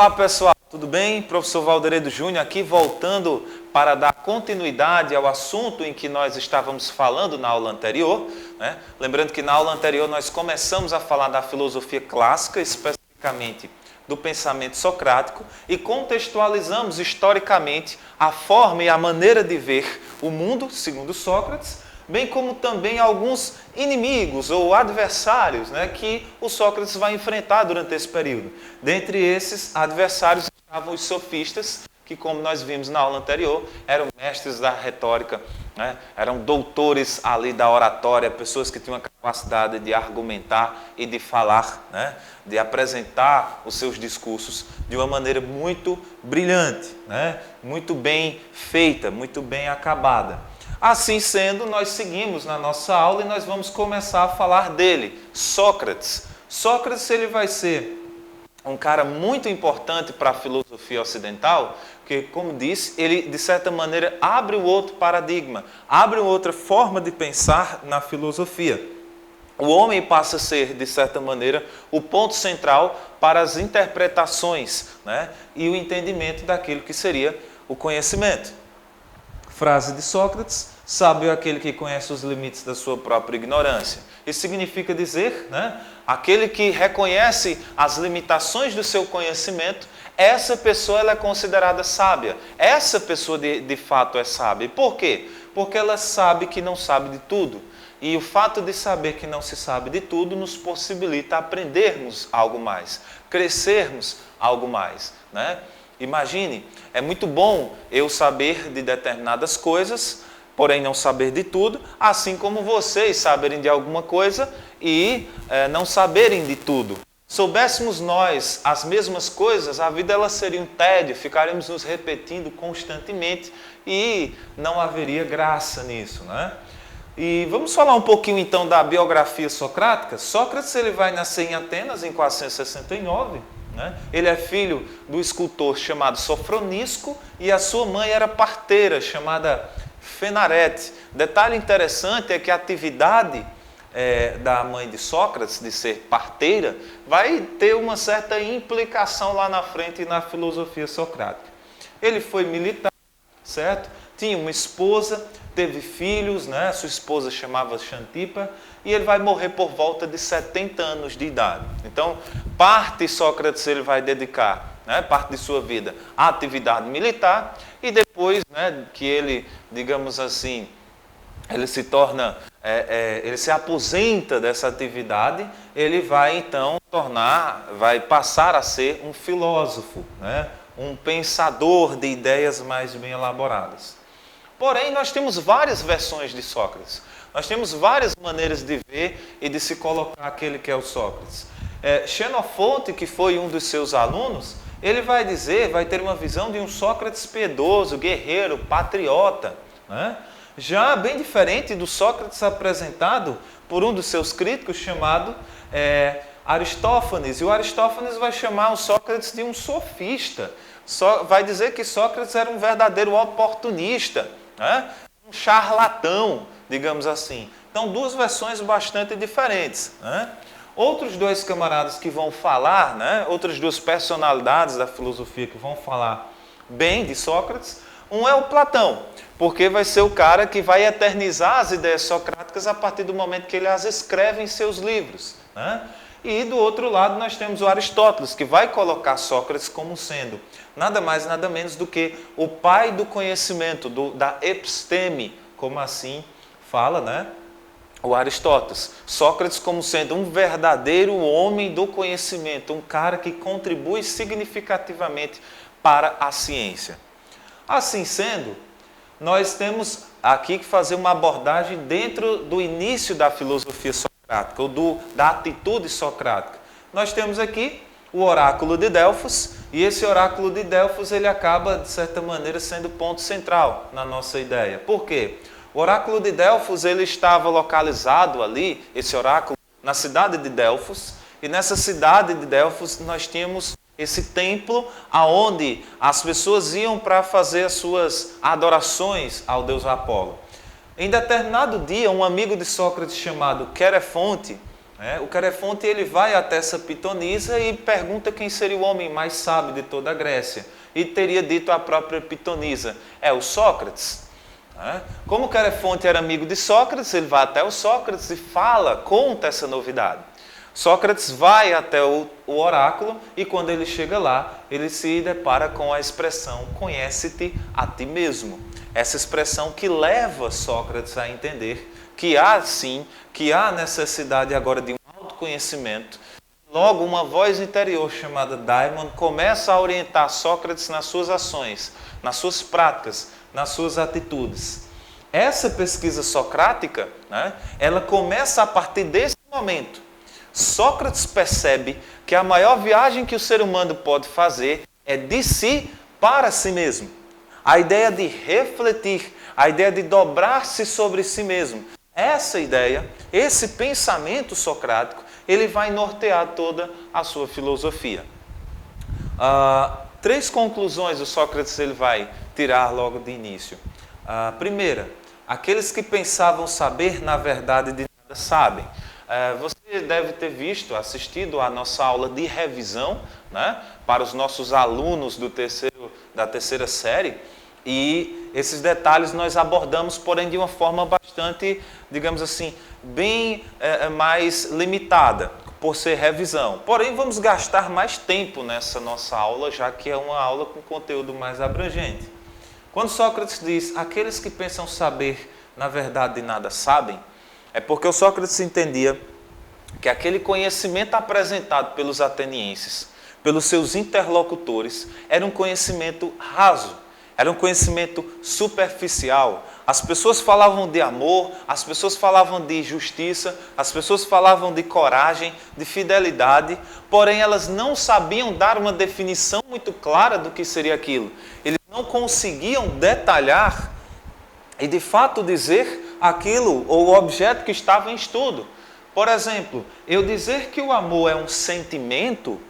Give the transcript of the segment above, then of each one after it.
Olá pessoal, tudo bem? Professor Valderedo Júnior aqui, voltando para dar continuidade ao assunto em que nós estávamos falando na aula anterior, né? Lembrando que na aula anterior nós começamos a falar da filosofia clássica, especificamente do pensamento socrático, e contextualizamos historicamente a forma e a maneira de ver o mundo, segundo Sócrates, bem como também alguns inimigos ou adversários, né, que o Sócrates vai enfrentar durante esse período. Dentre esses adversários estavam os sofistas, que, como nós vimos na aula anterior, eram mestres da retórica, né, eram doutores ali da oratória, pessoas que tinham a capacidade de argumentar e de falar, né, de apresentar os seus discursos de uma maneira muito brilhante, né, muito bem feita, muito bem acabada. Assim sendo, nós seguimos na nossa aula e nós vamos começar a falar dele, Sócrates. Sócrates ele vai ser um cara muito importante para a filosofia ocidental, porque, como disse, ele, de certa maneira, abre um outro paradigma, abre uma outra forma de pensar na filosofia. O homem passa a ser, de certa maneira, o ponto central para as interpretações, né, e o entendimento daquilo que seria o conhecimento. Frase de Sócrates: sábio é aquele que conhece os limites da sua própria ignorância. Isso significa dizer, né, aquele que reconhece as limitações do seu conhecimento, essa pessoa ela é considerada sábia. Essa pessoa de fato é sábia. Por quê? Porque ela sabe que não sabe de tudo. E o fato de saber que não se sabe de tudo nos possibilita aprendermos algo mais, crescermos algo mais, né? Imagine, é muito bom eu saber de determinadas coisas, porém não saber de tudo, assim como vocês saberem de alguma coisa e não saberem de tudo. Soubéssemos nós as mesmas coisas, a vida ela seria um tédio, ficaríamos nos repetindo constantemente e não haveria graça nisso, né? E vamos falar um pouquinho então da biografia socrática. Sócrates ele vai nascer em Atenas em 469. Ele é filho do escultor chamado Sofronisco e a sua mãe era parteira, chamada Fenarete. Detalhe interessante é que a atividade da mãe de Sócrates, de ser parteira, vai ter uma certa implicação lá na frente na filosofia socrática. Ele foi militar, certo? Tinha uma esposa, teve filhos, né? Sua esposa chamava Xantipa, e ele vai morrer por volta de 70 anos de idade. Então, parte Sócrates ele vai dedicar, né, parte de sua vida à atividade militar, e depois, né, que ele, digamos assim, ele se torna, ele se aposenta dessa atividade, ele vai então vai passar a ser um filósofo, né, um pensador de ideias mais bem elaboradas. Porém, nós temos várias versões de Sócrates. Nós temos várias maneiras de ver e de se colocar aquele que é o Sócrates. Xenofonte, que foi um dos seus alunos, ele vai ter uma visão de um Sócrates piedoso, guerreiro, patriota, né? Já bem diferente do Sócrates apresentado por um dos seus críticos, chamado Aristófanes. E o Aristófanes vai chamar o Sócrates de um sofista. Vai dizer que Sócrates era um verdadeiro oportunista, né? Um charlatão, digamos assim. Então, duas versões bastante diferentes, né? Outros dois camaradas que vão falar, né? Outras duas personalidades da filosofia que vão falar bem de Sócrates, um é o Platão, porque vai ser o cara que vai eternizar as ideias socráticas a partir do momento que ele as escreve em seus livros, né? E do outro lado nós temos o Aristóteles, que vai colocar Sócrates como sendo nada mais, nada menos do que o pai do conhecimento, da episteme, como assim fala, né, o Aristóteles. Sócrates como sendo um verdadeiro homem do conhecimento, um cara que contribui significativamente para a ciência. Assim sendo, nós temos aqui que fazer uma abordagem dentro do início da filosofia socrática, ou da atitude socrática. Nós temos aqui o oráculo de Delfos, e esse oráculo de Delfos ele acaba, de certa maneira, sendo o ponto central na nossa ideia. Por quê? O oráculo de Delfos ele estava localizado ali, esse oráculo, na cidade de Delfos, e nessa cidade de Delfos nós tínhamos esse templo aonde as pessoas iam para fazer as suas adorações ao deus Apolo. Em determinado dia, um amigo de Sócrates chamado Querefonte, O Querefonte ele vai até essa pitonisa e pergunta quem seria o homem mais sábio de toda a Grécia. E teria dito a própria pitonisa, é o Sócrates. Como o Querefonte era amigo de Sócrates, ele vai até o Sócrates e conta essa novidade. Sócrates vai até o oráculo e quando ele chega lá, ele se depara com a expressão conhece-te a ti mesmo. Essa expressão que leva Sócrates a entender que há necessidade agora de um autoconhecimento. Logo, uma voz interior chamada Daimon começa a orientar Sócrates nas suas ações, nas suas práticas, nas suas atitudes. Essa pesquisa socrática, ela começa a partir desse momento. Sócrates percebe que a maior viagem que o ser humano pode fazer é de si para si mesmo. A ideia de refletir, a ideia de dobrar-se sobre si mesmo. Essa ideia, esse pensamento socrático, ele vai nortear toda a sua filosofia. 3 conclusões o Sócrates ele vai tirar logo de início. Primeira, aqueles que pensavam saber, na verdade, de nada sabem. Você deve ter assistido à nossa aula de revisão, para os nossos alunos da terceira série, e esses detalhes nós abordamos, porém, de uma forma bastante, digamos assim, bem mais limitada, por ser revisão. Porém, vamos gastar mais tempo nessa nossa aula, já que é uma aula com conteúdo mais abrangente. Quando Sócrates diz, aqueles que pensam saber, na verdade, de nada sabem, é porque o Sócrates entendia que aquele conhecimento apresentado pelos atenienses, pelos seus interlocutores, era um conhecimento raso, era um conhecimento superficial. As pessoas falavam de amor, as pessoas falavam de justiça, as pessoas falavam de coragem, de fidelidade, porém elas não sabiam dar uma definição muito clara do que seria aquilo. Eles não conseguiam detalhar e de fato dizer aquilo ou o objeto que estava em estudo. Por exemplo, eu dizer que o amor é um sentimento,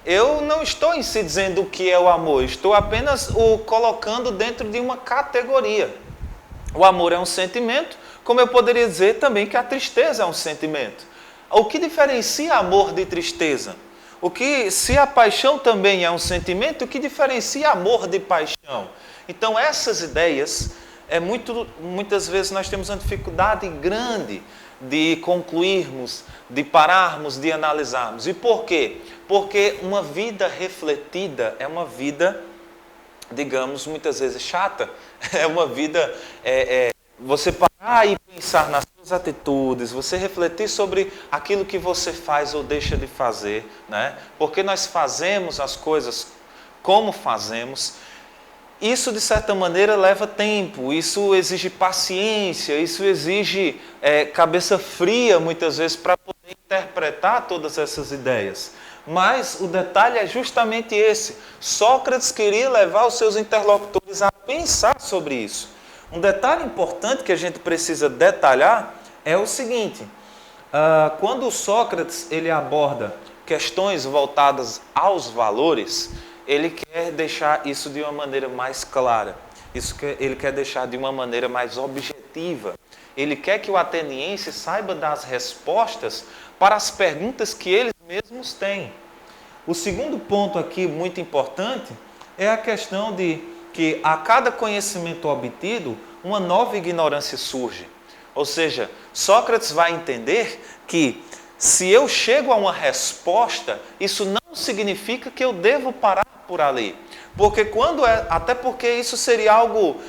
eu não estou em si dizendo o que é o amor, estou apenas o colocando dentro de uma categoria. O amor é um sentimento, como eu poderia dizer também que a tristeza é um sentimento. O que diferencia amor de tristeza? Se a paixão também é um sentimento, o que diferencia amor de paixão? Então essas ideias, muitas vezes nós temos uma dificuldade grande de concluirmos, de pararmos, de analisarmos. E por quê? Porque uma vida refletida é uma vida, digamos, muitas vezes chata. É uma vida, você parar e pensar nas suas atitudes, você refletir sobre aquilo que você faz ou deixa de fazer, Porque nós fazemos as coisas como fazemos. Isso, de certa maneira, leva tempo, isso exige paciência, isso exige cabeça fria, muitas vezes, para poder interpretar todas essas ideias. Mas o detalhe é justamente esse. Sócrates queria levar os seus interlocutores a pensar sobre isso. Um detalhe importante que a gente precisa detalhar é o seguinte. Quando Sócrates ele aborda questões voltadas aos valores, ele quer deixar isso de uma maneira mais clara. Ele quer deixar de uma maneira mais objetiva. Ele quer que o ateniense saiba dar as respostas para as perguntas que eles mesmos têm. O segundo ponto aqui, muito importante, é a questão de que a cada conhecimento obtido, uma nova ignorância surge. Ou seja, Sócrates vai entender que se eu chego a uma resposta, isso não significa que eu devo parar por ali. Porque até porque isso seria algo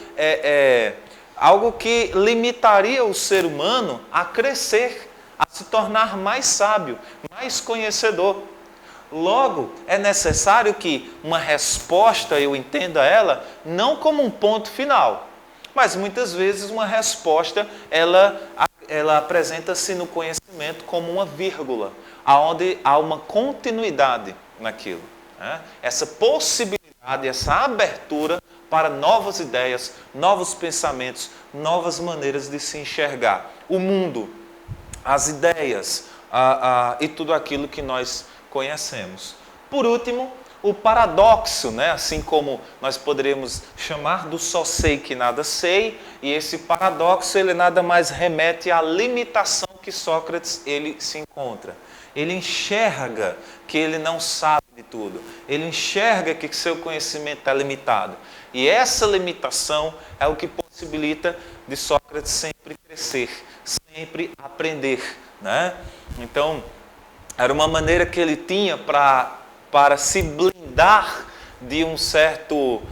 que limitaria o ser humano a crescer, a se tornar mais sábio, mais conhecedor. Logo, é necessário que uma resposta, eu entenda ela, não como um ponto final, mas muitas vezes uma resposta, ela apresenta-se no conhecimento como uma vírgula, onde há uma continuidade naquilo. Essa possibilidade, essa abertura para novas ideias, novos pensamentos, novas maneiras de se enxergar o mundo, as ideias e tudo aquilo que nós conhecemos. Por último, o paradoxo, assim como nós poderíamos chamar do só sei que nada sei, e esse paradoxo ele nada mais remete à limitação que Sócrates ele se encontra. Ele enxerga que ele não sabe de tudo. Ele enxerga que seu conhecimento é limitado. E essa limitação é o que possibilita de Sócrates sempre crescer, sempre aprender, né? Então, era uma maneira que ele tinha para se blindar de um certo,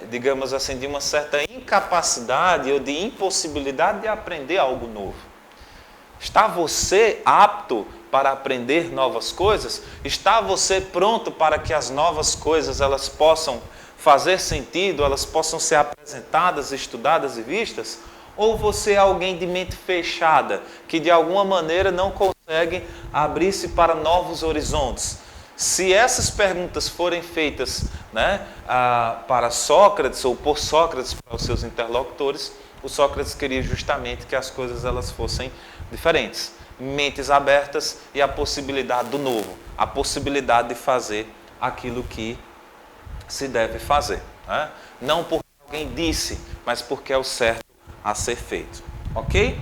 digamos assim, de uma certa incapacidade ou de impossibilidade de aprender algo novo. Está você apto para aprender novas coisas? Está você pronto para que as novas coisas elas possam fazer sentido, elas possam ser apresentadas, estudadas e vistas? Ou você é alguém de mente fechada, que de alguma maneira não consegue abrir-se para novos horizontes? Se essas perguntas forem feitas, né, para Sócrates ou por Sócrates para os seus interlocutores, o Sócrates queria justamente que as coisas elas fossem diferentes, mentes abertas e a possibilidade do novo, a possibilidade de fazer aquilo que se deve fazer, né? Não porque alguém disse, mas porque é o certo a ser feito, ok?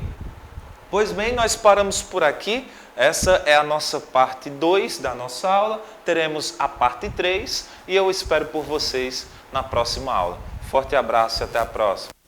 Pois bem, nós paramos por aqui. Essa é a nossa parte 2 da nossa aula. Teremos a parte 3 e eu espero por vocês na próxima aula. Forte abraço e até a próxima.